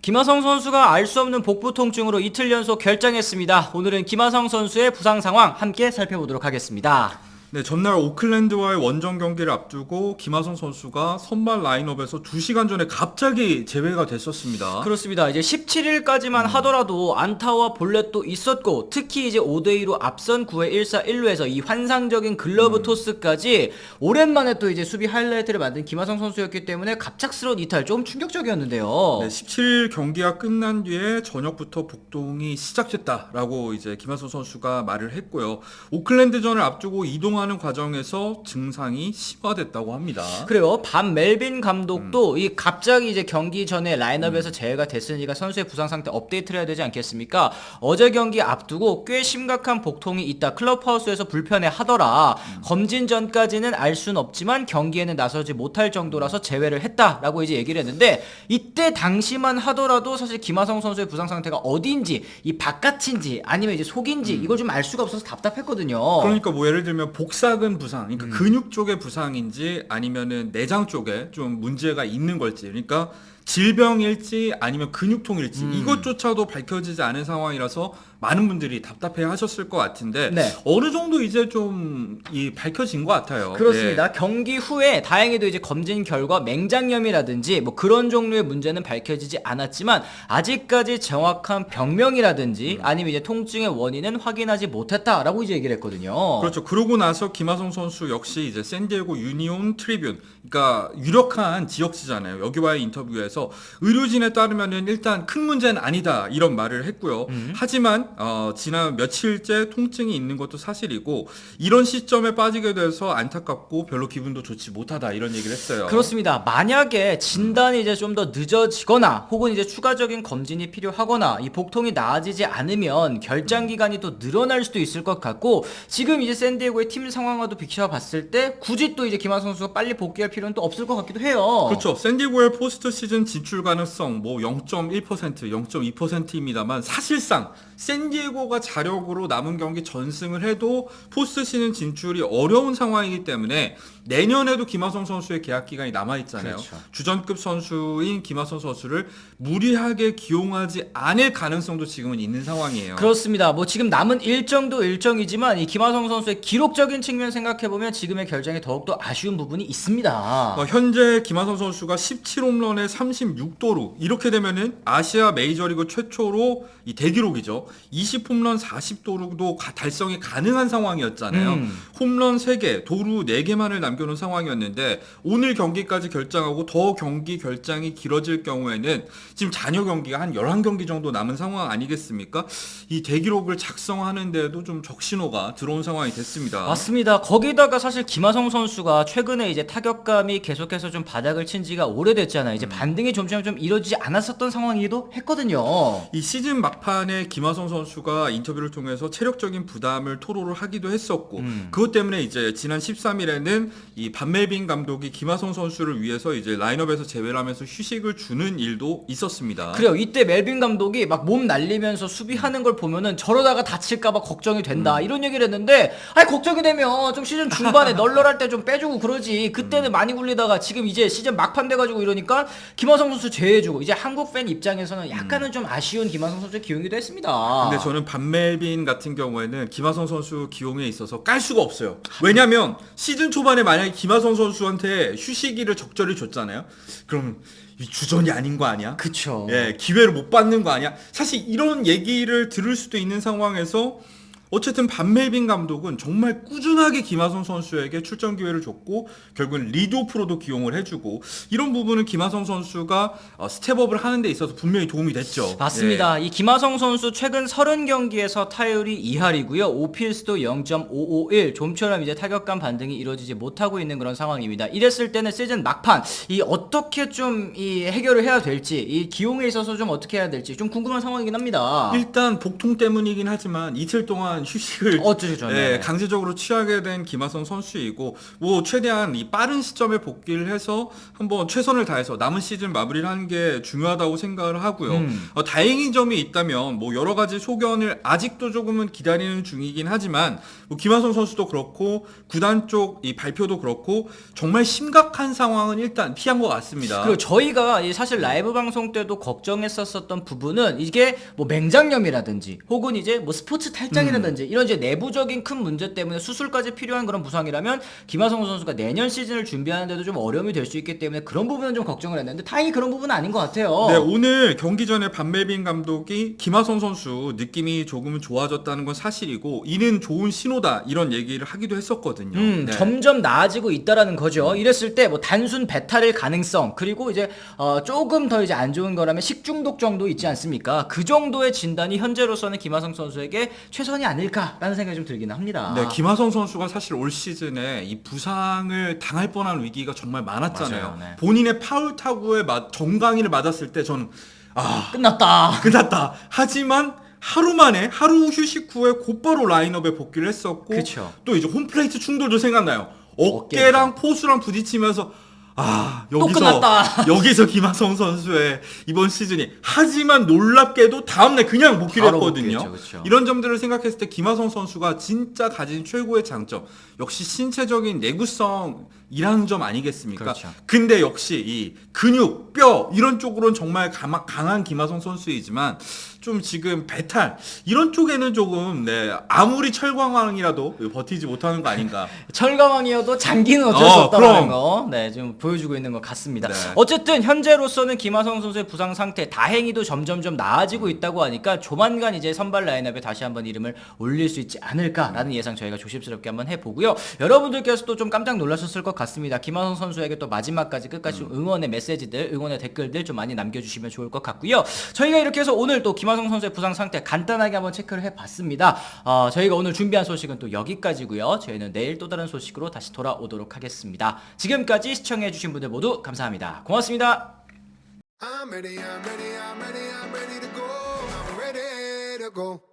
김하성 선수가 알 수 없는 복부 통증으로 이틀 연속 결장했습니다. 오늘은 김하성 선수의 부상 상황 함께 살펴보도록 하겠습니다. 네, 전날 오클랜드와의 원정 경기를 앞두고 김하성 선수가 선발 라인업에서 2시간 전에 갑자기 제외가 됐었습니다. 그렇습니다. 이제 17일까지만 하더라도 안타와 볼넷도 있었고, 특히 이제 5대2로 앞선 9회 1사 1루에서 이 환상적인 글러브 토스까지 오랜만에 또 이제 수비 하이라이트를 만든 김하성 선수였기 때문에 갑작스러운 이탈 좀 충격적이었는데요. 네, 17일 경기가 끝난 뒤에 저녁부터 복통이 시작됐다라고 이제 김하성 선수가 말을 했고요. 오클랜드전을 앞두고 이동하는 과정에서 증상이 심화됐다고 합니다. 그래요. 반 멜빈 감독도 이 갑자기 이제 경기 전에 라인업에서 제외가 됐으니까 선수의 부상 상태 업데이트를 해야 되지 않겠습니까? 어제 경기 앞두고 꽤 심각한 복통이 있다. 클럽하우스에서 불편해 하더라. 검진 전까지는 알 수는 없지만 경기에는 나서지 못할 정도라서 제외를 했다라고 이제 얘기를 했는데, 이때 당시만 하더라도 사실 김하성 선수의 부상 상태가 어디인지, 이 바깥인지 아니면 이제 속인지 이걸 좀 알 수가 없어서 답답했거든요. 그러니까 뭐 예를 들면 복사근 부상, 그러니까 근육 쪽의 부상인지 아니면은 내장 쪽에 좀 문제가 있는 걸지, 그러니까 질병일지 아니면 근육통일지 이것조차도 밝혀지지 않은 상황이라서 많은 분들이 답답해 하셨을 것 같은데, 네. 어느 정도 이제 좀 밝혀진 것 같아요. 그렇습니다. 네. 경기 후에 다행히도 이제 검진 결과 맹장염이라든지 뭐 그런 종류의 문제는 밝혀지지 않았지만, 아직까지 정확한 병명이라든지 아니면 이제 통증의 원인은 확인하지 못했다라고 이제 얘기를 했거든요. 그렇죠. 그러고 나서 김하성 선수 역시 이제 샌디에고 유니온 트리뷴, 그러니까 유력한 지역지잖아요. 여기와의 인터뷰에서 의료진에 따르면은 일단 큰 문제는 아니다 이런 말을 했고요. 하지만 지난 며칠째 통증이 있는 것도 사실이고, 이런 시점에 빠지게 돼서 안타깝고 별로 기분도 좋지 못하다 이런 얘기를 했어요. 그렇습니다. 만약에 진단이 이제 좀 더 늦어지거나 혹은 이제 추가적인 검진이 필요하거나 이 복통이 나아지지 않으면 결장 기간이 또 늘어날 수도 있을 것 같고, 지금 이제 샌디에고의 팀 상황과도 비교해 봤을 때 굳이 또 이제 김하성 선수가 빨리 복귀할 필요는 또 없을 것 같기도 해요. 그렇죠. 샌디에고의 포스트 시즌 진출 가능성 뭐 0.1%, 0.2%입니다만 사실상 샌디에고가 자력으로 남은 경기 전승을 해도 포스트 시즌 진출이 어려운 상황이기 때문에 내년에도 김하성 선수의 계약 기간이 남아 있잖아요. 그렇죠. 주전급 선수인 김하성 선수를 무리하게 기용하지 않을 가능성도 지금은 있는 상황이에요. 그렇습니다. 뭐 지금 남은 일정도 일정이지만 이 김하성 선수의 기록적인 측면 생각해보면 지금의 결정에 더욱더 아쉬운 부분이 있습니다. 현재 김하성 선수가 17홈런에 36도루, 이렇게 되면은 아시아 메이저리그 최초로 이 대기록이죠. 20홈런 40도루도 달성이 가능한 상황이었잖아요. 홈런 3개, 도루 4개만을 남겨놓은 상황이었는데, 오늘 경기까지 결장하고 더 경기 결장이 길어질 경우에는 지금 잔여 경기가 한 11경기 정도 남은 상황 아니겠습니까? 이 대기록을 작성하는 데에도 좀 적신호가 들어온 상황이 됐습니다. 맞습니다. 거기다가 사실 김하성 선수가 최근에 이제 타격감이 계속해서 좀 바닥을 친 지가 오래됐잖아요. 이제 반등이 좀 이루어지지 않았었던 상황이기도 했거든요. 이 시즌 막판에 김하성 선수가 인터뷰를 통해서 체력적인 부담을 토로를 하기도 했었고, 그것 때문에 이제 지난 13일에는 이 반멜빈 감독이 김하성 선수를 위해서 이제 라인업에서 제외를 하면서 휴식을 주는 일도 있었습니다. 그래요. 이때 멜빈 감독이 막 몸 날리면서 수비하는 걸 보면은 저러다가 다칠까봐 걱정이 된다 이런 얘기를 했는데, 아니 걱정이 되면 좀 시즌 중반에 널널할 때 좀 빼주고 그러지, 그때는 많이 굴리다가 지금 이제 시즌 막판 돼가지고 이러니까 김하성 선수 제외해주고, 이제 한국 팬 입장에서는 약간은 좀 아쉬운 김하성 선수의 기용이기도 했습니다. 근데 저는 반멜빈 같은 경우에는 김하성 선수 기용에 있어서 깔 수가 없어요. 왜냐면 시즌 초반에 만약에 김하성 선수한테 휴식일을 적절히 줬잖아요. 그러면 이 주전이 아닌 거 아니야? 그쵸. 예, 기회를 못 받는 거 아니야? 사실 이런 얘기를 들을 수도 있는 상황에서 어쨌든 반멜빈 감독은 정말 꾸준하게 김하성 선수에게 출전 기회를 줬고, 결국은 리드오프로도 기용을 해주고, 이런 부분은 김하성 선수가 스텝업을 하는 데 있어서 분명히 도움이 됐죠. 맞습니다. 이 김하성 선수 최근 30경기에서 타율이 2할이고요. 오필스도 0.551, 좀처럼 이제 타격감 반등이 이루어지지 못하고 있는 그런 상황입니다. 이랬을 때는 시즌 막판 이 어떻게 좀 이 해결을 해야 될지, 이 기용에 있어서 좀 어떻게 해야 될지 좀 궁금한 상황이긴 합니다. 일단 복통 때문이긴 하지만 이틀 동안 일정한 휴식을 그렇죠. 예, 네. 강제적으로 취하게 된 김하성 선수이고 뭐 최대한 이 빠른 시점에 복귀를 해서 한번 최선을 다해서 남은 시즌 마무리를 하는 게 중요하다고 생각을 하고요. 다행인 점이 있다면 뭐 여러 가지 소견을 아직도 조금은 기다리는 중이긴 하지만 뭐 김하성 선수도 그렇고 구단 쪽 이 발표도 그렇고 정말 심각한 상황은 일단 피한 것 같습니다. 그리고 저희가 사실 라이브 방송 때도 걱정했었던 부분은 이게 뭐 맹장염이라든지 혹은 이제 뭐 스포츠 탈장이라든지 이런 이제 내부적인 큰 문제 때문에 수술까지 필요한 그런 부상이라면 김하성 선수가 내년 시즌을 준비하는데도 좀 어려움이 될 수 있기 때문에 그런 부분은 좀 걱정을 했는데 다행히 그런 부분은 아닌 것 같아요. 네, 오늘 경기 전에 반멜빈 감독이 김하성 선수 느낌이 조금은 좋아졌다는 건 사실이고 이는 좋은 신호다 이런 얘기를 하기도 했었거든요. 네. 점점 나아지고 있다라는 거죠. 이랬을 때 뭐 단순 배탈일 가능성 그리고 이제 조금 더 이제 안 좋은 거라면 식중독 정도 있지 않습니까? 그 정도의 진단이 현재로서는 김하성 선수에게 최선이 아닐까라는 생각이 좀 들기는 합니다. 네, 김하성 선수가 사실 올 시즌에 이 부상을 당할 뻔한 위기가 정말 많았잖아요. 맞아요, 네. 본인의 파울 타구에 정강이를 맞았을 때 저는 끝났다. 끝났다. 하지만 하루 만에 하루 휴식 후에 곧바로 라인업에 복귀를 했었고 그쵸. 또 이제 홈플레이트 충돌도 생각나요. 어깨랑 포수랑 부딪히면서 또 끝났다. 여기서 김하성 선수의 이번 시즌이 하지만 놀랍게도 다음날 그냥 복귀를 바로 했거든요. 복귀했죠, 그쵸. 이런 점들을 생각했을 때 김하성 선수가 진짜 가진 최고의 장점 역시 신체적인 내구성이라는 점 아니겠습니까? 그렇죠. 근데 역시 이 근육, 뼈 이런 쪽으로는 정말 강한 김하성 선수이지만 좀 지금 배탈 이런 쪽에는 조금 아무리 철광왕이라도 버티지 못하는 거 아닌가. 철강왕이어도 장기는 어쩔 수 없다는 그럼. 거, 좀 보여주고 있는 것 같습니다. 네. 어쨌든 현재로서는 김하성 선수의 부상 상태 다행히도 점점점 나아지고 있다고 하니까 조만간 이제 선발 라인업에 다시 한번 이름을 올릴 수 있지 않을까라는 예상 저희가 조심스럽게 한번 해보고요. 여러분들께서도 좀 깜짝 놀라셨을 것 같습니다. 김하성 선수에게 또 마지막까지 끝까지 좀 응원의 메시지들, 응원의 댓글들 좀 많이 남겨주시면 좋을 것 같고요. 저희가 이렇게 해서 오늘 또 김하성 선수의 부상 상태 간단하게 한번 체크를 해봤습니다. 저희가 오늘 준비한 소식은 또 여기까지고요. 저희는 내일 또 다른 소식으로 다시 돌아오도록 하겠습니다. 지금까지 시청해주신 분들 모두 감사합니다. 고맙습니다. I'm ready to go. I'm ready to go.